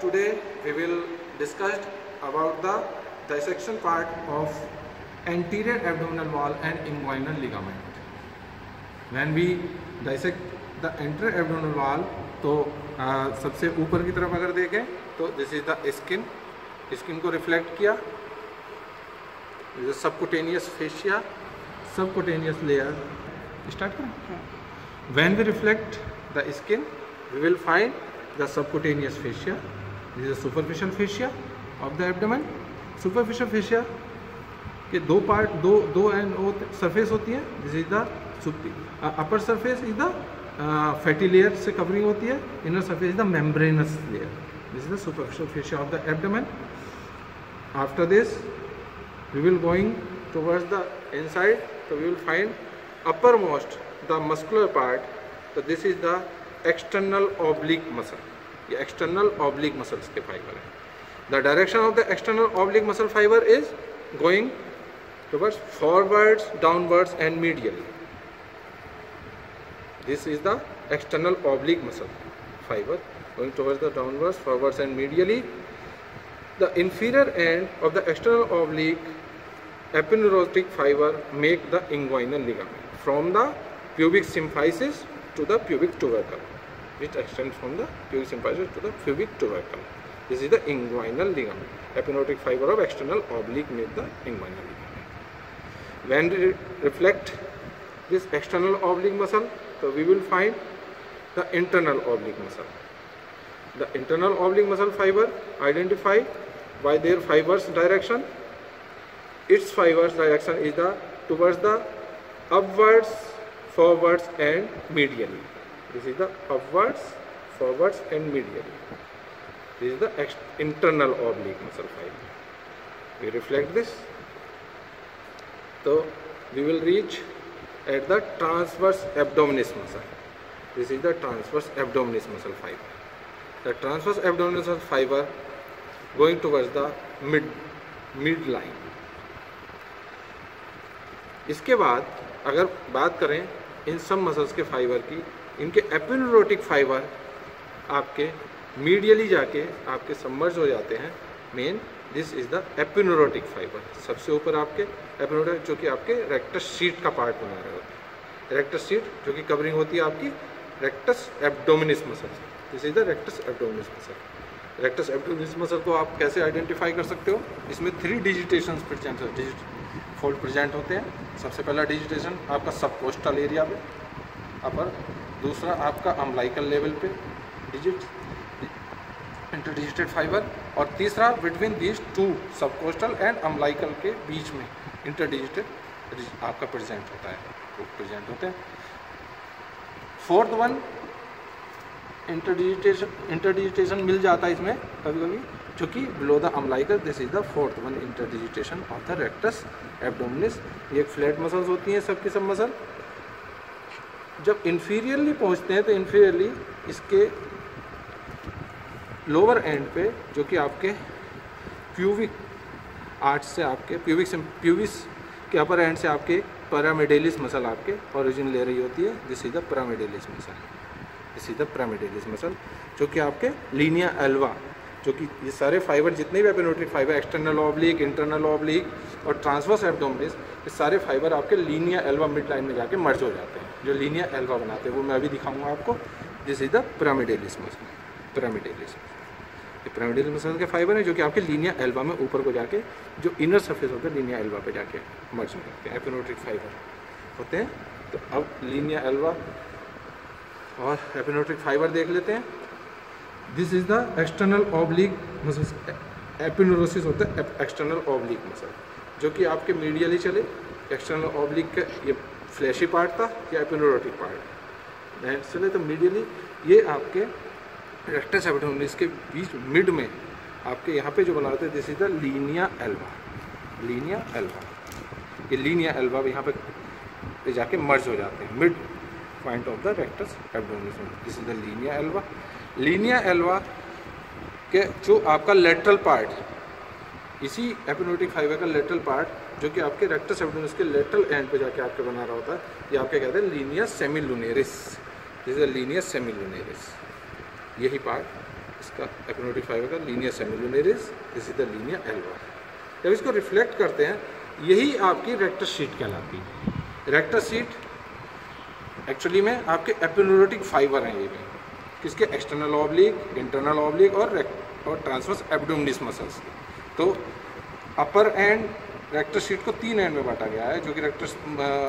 Today we will discuss about the dissection part of anterior abdominal wall and inguinal ligament. When we dissect the anterior abdominal wall, तो सबसे ऊपर की तरफ अगर देखें तो this is the skin, skin को रिफ्लेक्ट किया, subcutaneous fascia, subcutaneous layer. Start करें. When we reflect the skin, we will find the subcutaneous fascia. This is the superficial fascia of the abdomen. Superficial fascia के दो part, दो and surface होती है. This is the upper surface is the fatty layer से covering होती है. Inner surface is the membranes layer. This is the superficial fascia of the abdomen. After this, we will going towards the inside. So we will find uppermost the muscular part. So this is the external oblique muscle. ये external oblique muscles के fibre है. The direction of the external oblique muscle fiber is going towards forwards, downwards and medially. This is the external oblique muscle fiber going towards the downwards, forwards and medially. The inferior end of the external oblique epineurotic fiber make the inguinal ligament from the pubic symphysis to the pubic tubercle, which extends from the pubic symphysis to the pubic tubercle. This is the inguinal ligament. Epineurotic fiber of external oblique make the inguinal ligament. When we reflect this external oblique muscle, so we will find the internal oblique muscle. The internal oblique muscle fiber identify by their fibers direction. Its fibers direction is the towards the upwards, forwards and medially. This is the upwards, forwards and medially. This is the internal oblique muscle fiber. We reflect this, so we will reach at the transverse abdominis muscle. This is the transverse abdominis muscle fiber. The transverse abdominis muscle fiber going towards the midline. इसके बाद अगर बात करें इन सब muscles के fibre की, इनके एपिन्यूरोटिक fibre आपके मीडियली जाके आपके सबमर्ज हो जाते हैं. Main this is the aponeurotic fibre. सबसे ऊपर आपके एपिन्यूरोटिक जो कि आपके रेक्टस शीट का पार्ट बना रहे होते हैं. रेक्टस शीट जो कि कवरिंग होती है आपकी rectus abdominis muscle. This is the rectus abdominis muscle. Rectus abdominis muscle को आप कैसे आइडेंटिफाई कर सकते हो? इसमें 3 डिजिटेशन फोल्ड प्रेजेंट होते हैं. सबसे पहला डिजिटेशन आपका सबकोस्टल एरिया पे अपर, दूसरा आपका अम्बलाइकल लेवल पे डिजिट इंटरडिजिटेड फाइबर, और तीसरा between these 2 subcostal and umbilical के बीच में इंटरडिजिटेड आपका प्रेजेंट होता है, वो प्रेजेंट होते हैं. फोर्थ वन इंटरडिजिटेशन मिल जाता है इसमें कभी कभी, जो कि below the umbilical. This is the fourth one interdigitation of the rectus abdominis. ये फ्लैट मसल्स होती हैं सबकी सब मसल. जब इन्फीरियरली पहुंचते हैं तो इन्फीरियरली इसके लोअर एंड पे जो कि आपके प्यूबिक आर्च से आपके प्यूबिस के अपर एंड से आपके पैरामिडेलिस मसल आपके ओरिजिन ले रही होती है. This is the pyramidalis muscle. This is the pyramidalis muscle जो कि आपके लीनिया एल्वा, जो कि ये सारे फाइबर जितने भी aponeurotic fibre, external oblique, internal oblique और ट्रांसवर्स एब्डोमिनिस, ये सारे फाइबर आपके लीनिया एल्वा मिड लाइन में जाके मर्ज हो जाते हैं. जो लीनिया एल्वा बनाते हैं वो मैं अभी दिखाऊंगा आपको. This is the pyramidalis muscle. Pyramidalis ये पैरामिडेलिस मसल के फाइबर है जो कि आपके लीनिया एल्वा में ऊपर को जाके जो इनर सरफेस होता है लीनिया एल्वा पे जाके मर्ज हो जाते हैं. एपिन्यूरोटिक फाइबर होते हैं. तो अब लीनिया एल्वा और एपिन्यूरोटिक फाइबर देख लेते हैं. This is the external oblique muscles. Aponeurosis होता है एक्सटर्नल ऑब्लिक मसल जो कि आपके मीडियली चले. एक्सटर्नल ऑब्लिक का ये फ्लैशी पार्ट था, या एपिन्यूरोटिक पार्ट चले तो मीडियली ये आपके रेक्टस एब्डोमिनिस के बीच मिड में आपके यहाँ पे जो बना होता है. This is the linea alba. Linea alba, ये लीनिया एल्वा यहाँ पे जाके मर्ज हो जाते हैं mid point of the rectus abdominis. This is the linea alba. Linea alba के जो आपका लेटरल पार्ट, इसी एपिन्यूरोटिक फाइबर का लेटरल पार्ट जो कि आपके रेक्टस एब्डोमिनिस के लेटरल एंड पे जाके आपके बना रहा होता है, ये आपके कहते हैं linea semilunaris. This is the linea semilunaris. यही पार्ट इसका एपिनोटिक फाइबर का linear semilunaris, this is the linear alba. जब इसको रिफ्लेक्ट करते हैं यही आपकी रेक्टस शीट कहलाती है। रेक्टस शीट एक्चुअली में आपके एपिनोटिक फाइबर हैं ये भी, किसके, एक्सटर्नल ऑब्लिक, इंटरनल ऑब्लिक और ट्रांसवर्स एब्डोमिनस मसल्स। तो अपर एंड रेक्टस शीट को 3 एंड में बांटा गया है जो कि रेक्टस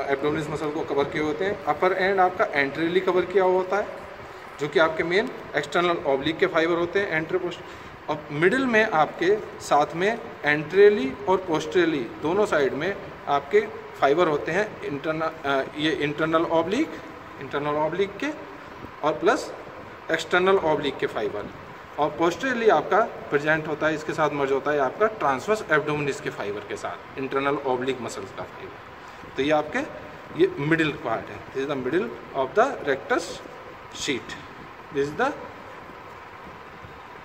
एब्डोमिनस मसल को कवर किए होते हैं। अपर एंड आपका एंट्रियली कवर किया हुआ होता है जो कि आपके मेन एक्सटर्नल ऑब्लिक के फाइबर होते हैं, एंट्री पोस्ट। और मिडिल में आपके साथ में एंट्रियली और पोस्टरली दोनों साइड में आपके फाइबर होते हैं, ये इंटरनल ऑब्लिक के और प्लस एक्सटर्नल ऑब्लिक के फाइबर। और पोस्टरली आपका प्रेजेंट होता है, इसके साथ मर्ज होता है आपका ट्रांसवर्स एब्डोमिनस के फाइबर के साथ, इंटरनल ऑब्लिक मसल्स का फाइबर। तो ये आपके ये मिडिल पार्ट है, this is the middle of the rectus sheet, this is the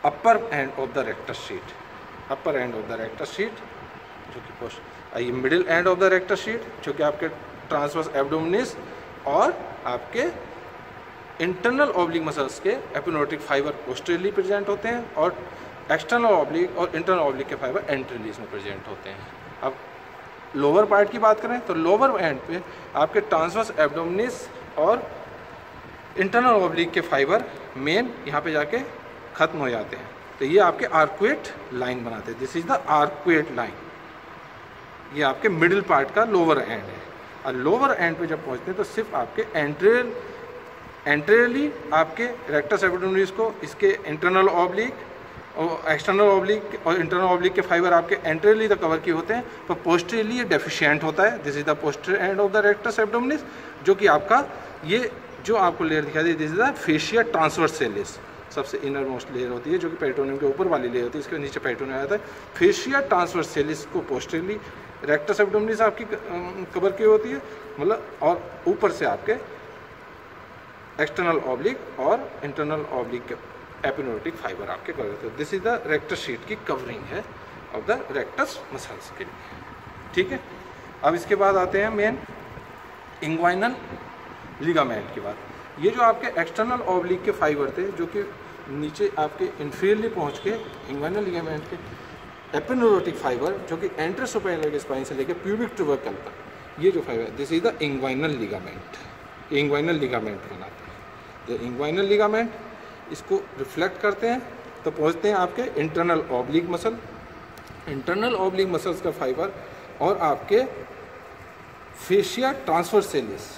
upper end of the rectus sheet, upper end of the rectus sheet जो कि पोस्ट, ये middle end of the rectus sheet जो कि आपके transverse abdominis और आपके internal oblique muscles के एपिनोटिक fibre पोस्टरली present होते हैं और एक्सटर्नल ऑब्लिक और इंटरनल ऑब्लिक के फाइबर एंट्रियली में प्रेजेंट होते हैं। अब लोअर पार्ट की बात करें तो लोअर एंड पे आपके ट्रांसवर्स एब्डोमिनस और इंटरनल ऑब्लिक के फाइबर मेन यहाँ पे जाके खत्म हो जाते हैं। तो ये आपके आर्कुएट लाइन बनाते हैं, this is the arcuate line. ये आपके मिडिल पार्ट का लोअर एंड है। और लोअर एंड पे जब पहुँचते हैं तो सिर्फ आपके एंट्रियली आपके रेक्टस एब्डोमिनस को इसके इंटरनल ऑब्लिक और एक्सटर्नल ऑब्लिक और इंटरनल ऑब्लिक के फाइबर आपके एंट्रियली तो कवर किए होते हैं, पर पोस्टरली ये डेफिशिएंट होता है, this is the poster end of the rectus abdominis जो कि आपका ये जो आपको लेयर दिखाई दे, दिस इज द फेशिया ट्रांसवर्सेलिस, सबसे इनर मोस्ट लेयर होती है जो कि पेरिटोनियम के ऊपर वाली लेयर होती है, इसके नीचे पेरिटोनियम आता है। फेशिया ट्रांसवर्सेलिस को पोस्टरली रेक्टस एब्डोमिनस आपकी कवर की होती है, मतलब, और ऊपर से आपके एक्सटर्नल ऑब्लिक और इंटरनल ऑब्लिक के एपिनोटिक फाइबर आपके कवर होते हैं। This is the rectus sheet की कवरिंग है ऑफ द रेक्टस मसल्स के लिए, ठीक है। अब इसके बाद आते हैं मेन इंग्वाइनल लिगामेंट की बात। ये जो आपके एक्सटर्नल ऑब्लिक के फाइबर थे जो कि नीचे आपके इंफीरियरली पहुंच के इंग्वाइनल लिगामेंट के एपिनोटिक फाइबर जो कि एंट्रोसोपेनियल स्पाइन से लेकर प्यूबिक ट्यूबरकल तक, ये जो fibre, this is the inguinal ligament, inguinal ligament बनाते हैं। तो इंग्वाइनल लिगामेंट इसको रिफ्लेक्ट करते हैं तो पहुंचते हैं आपके internal oblique muscle, internal oblique muscles का फाइबर और आपके फेशिया ट्रांसवर्सेलिस,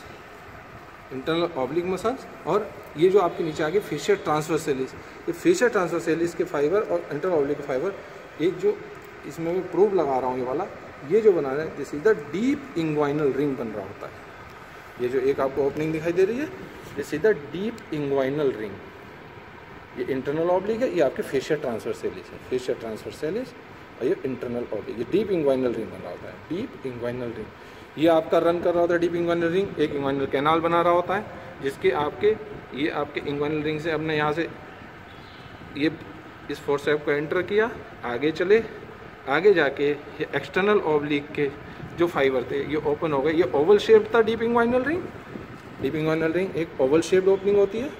इंटरनल ऑब्लिक मसल्स और ये जो आपके नीचे आगे फेशिया ट्रांसवर्सेलिस, ये फेशिया ट्रांसवर्सेलिस के फाइबर और इंटरनल ऑब्लिक के फाइबर, एक जो इसमें मैं प्रूफ लगा रहा हूँ ये वाला, ये जो बना रहा है this is the deep inguinal ring बन रहा होता है। ये जो एक आपको ओपनिंग दिखाई दे रही है this is the deep inguinal ring, ये इंटरनल ऑब्लिक है, ये आपके फेशिया ट्रांसवर्सेलिस है, फेशिया ट्रांसवर्सेलिस और ये इंटरनल ऑब्लिक, ये डीप इंग्वाइनल रिंग बन रहा होता है, डीप इंग्वाइनल रिंग। ये आपका रन कर रहा होता है डीप इंग्वाइनल रिंग, एक इंग्वाइनल कैनाल बना रहा होता है जिसके आपके ये आपके इंग्वाइनल रिंग से हमने यहाँ से ये इस फोर्सेप को एंटर किया, आगे चले, आगे जाके ये एक्सटर्नल ऑब्लिक के जो फाइबर थे ये ओपन हो गए, ये ओवल शेप था deep inguinal ring. Deep inguinal ring एक ओवल शेप्ड ओपनिंग होती है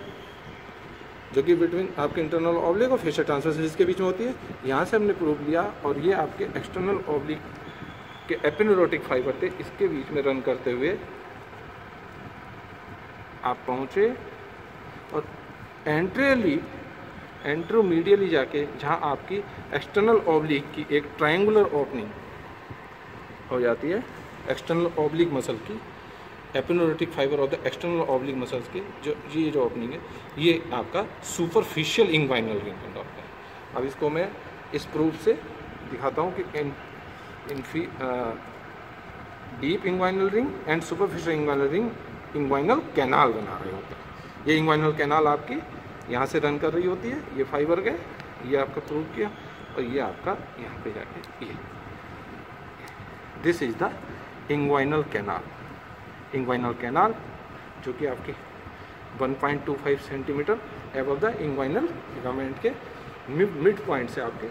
जो कि बिटवीन आपके इंटरनल ऑब्लिक और फेशियल ट्रांसवर्सेलिस के बीच में होती है। यहाँ से हमने प्रूव लिया और ये आपके एक्सटर्नल ऑब्लिक के एपिनोटिक फाइबर थे, इसके बीच में रन करते हुए आप पहुँचे और एंट्रोमीडियली जाके जहाँ आपकी एक्सटर्नल ऑब्लिक की एक ट्रायंगुलर ओपनिंग हो जाती है, एक्सटर्नल ऑब्लिक मसल की aponeurotic fibre of the external oblique muscles की जो ओपनिंग है, ये आपका सुपरफिशियल इंग्वाइनल रिंग बन रहा है। अब इसको मैं इस प्रूफ से दिखाता हूँ कि deep inguinal ring and superficial inguinal ring inguinal canal बना रहे होते हैं। ये इंग्वाइनल कैनाल आपकी यहाँ से रन कर रही होती है, ये फाइबर गए, ये आपका प्रूव किया और ये आपका यहाँ पे जाके ये, this is the inguinal canal. Inguinal canal जो कि आपकी 1.25 centimetre above the inguinal ligament के मिड पॉइंट से आपके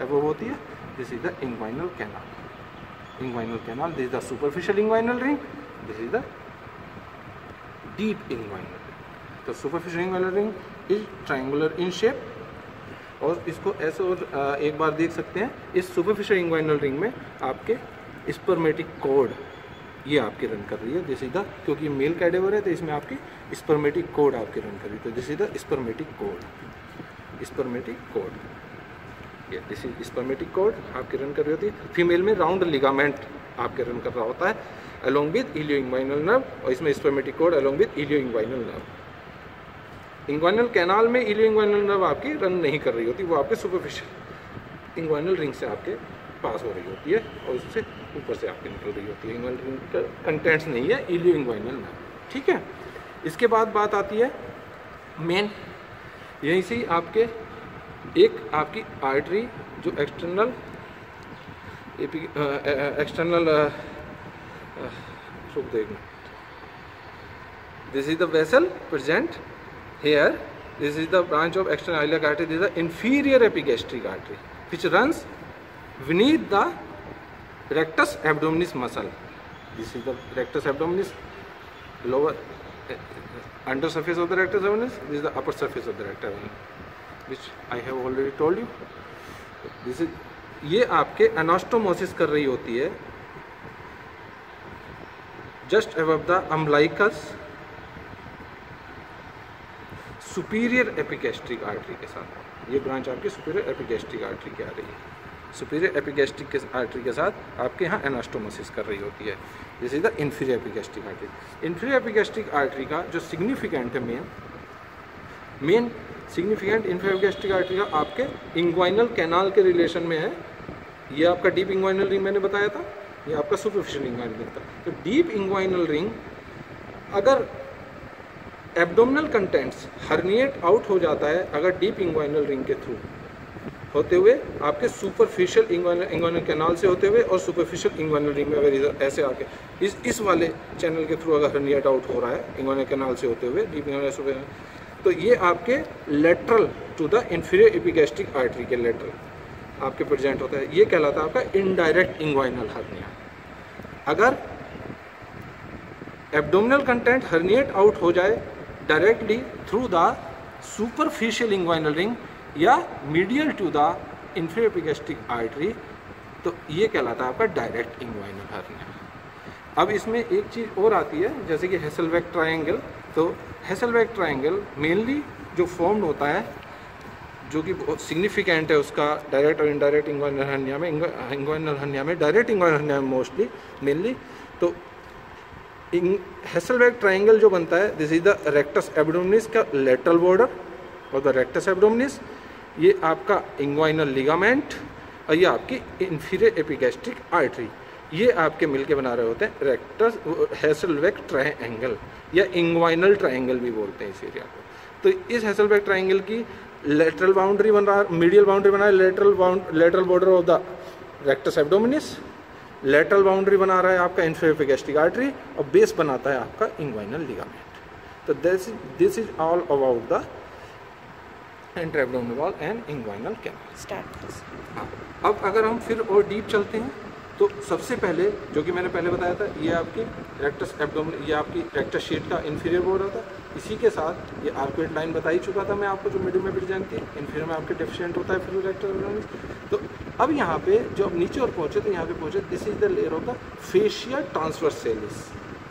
एबव होती है, this is the inguinal canal. Inguinal canal, this is the superficial inguinal ring, this is the deep inguinal ring. तो superficial inguinal ring is triangular in shape और इसको ऐसे और एक बार देख सकते हैं, इस सुपरफिशियल इंग्वाइनल रिंग में आपके स्पर्मेटिक कोड ये आपकी रन कर रही है दिस इज द, क्योंकि मेल कैडेवर है तो इसमें आपकी स्पर्मेटिक कोड आपकी रन कर रही है, तो this is the spermatic code, spermatic code, ये दिस इज स्पर्मेटिक कोड आपकी रन कर रही होती है। फीमेल में राउंड लिगामेंट आपके रन कर रहा होता है along with ilio inguinal nerve, और इसमें spermatic cord along with ilio inguinal nerve. Inguinal canal में इलियो इंग्वाइनल नर्व आपकी रन नहीं कर रही होती, वो आपके सुपरफिशियल इंग्वाइनल रिंग से आपके पास हो रही होती है और उससे ऊपर से आपके निकल रही होती है। इंग्वाइनल रिंग का कंटेंट्स नहीं है इलियो इंग्वाइनल नर्व, ठीक है। इसके बाद बात आती है मेन, यहीं से आपके एक आपकी आर्टरी जो external this is the vessel present here, this is the branch of external iliac artery, this is the inferior epigastric artery which runs beneath the rectus abdominis muscle. This is the rectus abdominis, lower under surface of the rectus abdominis. This is the upper surface of the rectus abdominis, which I have already told you. This is, ये आपके anastomosis कर रही होती है just above the umbilicus superior epigastric artery के साथ। ये branch आपकी सुपीरियर एपिगैस्ट्रिक आर्टरी की आ रही है, सुपीरियर एपिगैस्ट्रिक के आर्टरी के साथ आपके यहाँ एनास्टोमोसिस कर रही होती है। This is the inferior epigastric artery. Inferior epigastric artery का जो सिग्निफिकेंट है main significant inferior epigastric artery का आपके इंग्वाइनल कैनाल के रिलेशन में है। ये आपका डीप इंग्वाइनल रिंग मैंने बताया था, ये आपका सुपरफिशियल इंग्वाइनल रिंग था। तो डीप इंग्वाइनल रिंग अगर एब्डोमिनल कंटेंट्स हर्निएट आउट हो जाता है अगर डीप इंग्वाइनल रिंग के थ्रू होते हुए आपके सुपरफिशियल इंग्वाइनल कैनाल से होते हुए और सुपरफिशियल इंग्वाइनल रिंग में अगर ऐसे आके इस वाले चैनल के थ्रू अगर हर्निएट आउट हो रहा है इंग्वाइनल कैनाल से होते हुए डीप इंग्वाइनल, तो ये आपके lateral to the inferior epigastric artery के लेटरल आपके प्रेजेंट होता है। ये कहलाता है आपका इनडायरेक्ट इंग्वाइनल हर्निया। अगर एब्डोमिनल कंटेंट हर्निएट आउट हो जाए directly through the superficial inguinal ring या medial to the inferior epigastric artery, तो ये कहलाता है आपका डायरेक्ट इंग्वाइनल हर्निया। अब इसमें एक चीज़ और आती है जैसे कि हेसलबैक ट्रायंगल। तो हेसलबैक ट्रायंगल मेनली जो फॉर्म्ड होता है जो कि बहुत सिग्निफिकेंट है उसका डायरेक्ट और इनडायरेक्ट इंग्वाइनल हर्निया में डायरेक्ट इंग्वाइनल हर्निया में मोस्टली मेनली, तो हेसलबैक ट्रायंगल जो बनता है this is the rectus abdominis का लेटरल बॉर्डर और द रेक्टस एब्डोमिनिस, ये आपका इंग्वाइनल लिगामेंट और ये आपकी इंफीरियर एपिगैस्ट्रिक आर्टरी, ये आपके मिलके बना रहे होते हैं रेक्टस हेसलबैक ट्रायंगल या इंग्वाइनल ट्रायंगल भी बोलते हैं इस एरिया को। तो इस हेसलबैक ट्रायंगल की लेटरल बाउंड्री बन रहा है, मीडियल बाउंड्री बना है lateral border of the rectus abdominis, lateral boundary बना रहा है आपका इंफीरियर एपिगैस्ट्रिक आर्टरी और बेस बनाता है आपका इंग्वाइनल लिगामेंट। तो this is all about the intraabdominal wall and inguinal canal. हाँ, अब अगर हम फिर और डीप चलते हैं तो सबसे पहले जो कि मैंने पहले बताया था ये आपकी रेक्टस एब्डोमिनल, ये आपकी रेक्टस शीट का इंफीरियर बॉर्डर था। इसी के साथ ये आर्कुएट लाइन बता ही चुका था मैं आपको जो मिडिल में प्रेजेंट थी, इंफीरियर में आपके डेफिशिएंट होता है फिर रेक्टस एब्डोमिनल। तो अब यहाँ पे जो अब नीचे और पहुँचे तो यहाँ पे पहुँचे this is the layer of the fascia transversalis,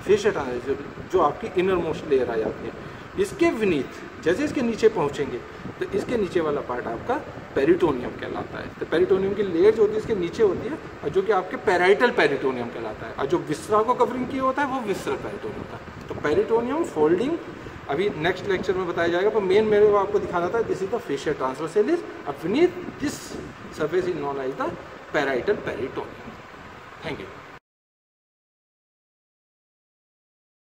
fascia transversalis जो आपकी इनर मोस्ट लेयर आ जाती है। इसके विनीत जैसे इसके नीचे पहुँचेंगे तो इसके नीचे वाला पार्ट आपका पेरिटोनियम कहलाता है। तो पेरिटोनियम की लेयर जो होती है इसके नीचे होती है और जो कि आपके पैराइटल पेरिटोनियम कहलाता है, और जो विसरा को कवरिंग किया होता है वो विसरल पेरिटोनियम होता है। तो पेरिटोनियम फोल्डिंग अभी नेक्स्ट लेक्चर में बताया जाएगा, पर मेन मेरे को आपको दिखाना था this is the fascia transversalis और beneath this surface is known as the parietal peritoneum. Thank you.